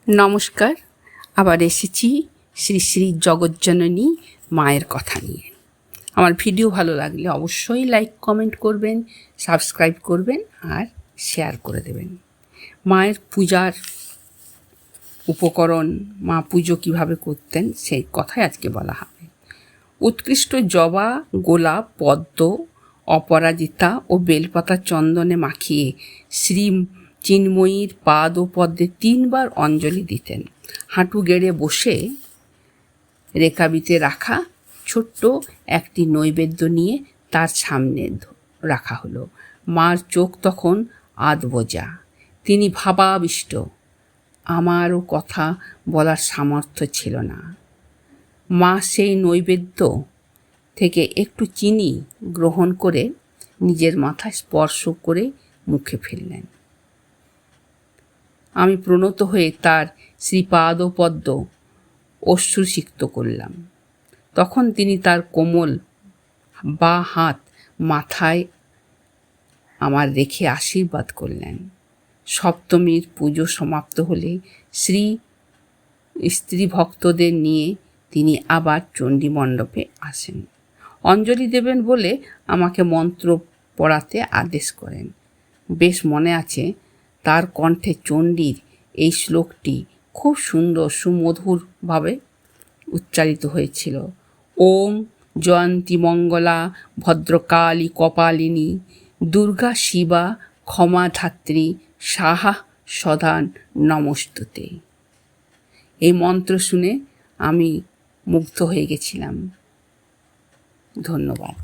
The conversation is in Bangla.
নমস্কার, আবার এসেছি শ্রী শ্রী জগজ্জননী মায়ের কথা নিয়ে। আমার ভিডিও ভালো লাগলে অবশ্যই লাইক কমেন্ট করবেন, সাবস্ক্রাইব করবেন আর শেয়ার করে দেবেন। মায়ের পূজার উপকরণ, মা পুজো কীভাবে করতেন সেই কথাই আজকে বলা হবে। উৎকৃষ্ট জবা, গোলাপ, পদ্ম, অপরাজিতা ও বেলপাতা চন্দনে মাখিয়ে শ্রী চিন্ময়ীর পাদ ও পদ্মে 3 বার অঞ্জলি দিতেন। হাঁটু গেড়ে বসে রেকাবিতে রাখা ছোট্ট একটি নৈবেদ্য নিয়ে তার সামনে রাখা হলো। মার চোখ তখন আধবোজা, তিনি ভাবাবিষ্ট। আমারও কথা বলার সামর্থ্য ছিল না। মা সেই নৈবেদ্য থেকে একটু চিনি গ্রহণ করে নিজের মাথায় স্পর্শ করে মুখে ফেললেন। আমি প্রণত হয়ে তার শ্রীপাদ ও পদ্ম অশ্রুসিক্ত করলাম। তখন তিনি তার কোমল বা হাত মাথায় আমার রেখে আশীর্বাদ করলেন। সপ্তমীর পুজো সমাপ্ত হলে স্ত্রী ভক্তদের নিয়ে তিনি আবার চণ্ডী মণ্ডপে আসেন। অঞ্জলি দেবেন বলে আমাকে মন্ত্র পড়াতে আদেশ করেন। বেশ মনে আছে, তার কণ্ঠে চণ্ডীর এই শ্লোকটি খুব সুন্দর সুমধুরভাবে উচ্চারিত হয়েছিল। ওং জয়ন্তী মঙ্গলা ভদ্রকালী কপালিনী দুর্গা শিবা ক্ষমাধাত্রী সাহা সদা নমস্তুতে। এই মন্ত্র শুনে আমি মুগ্ধ হয়ে গেছিলাম। ধন্যবাদ।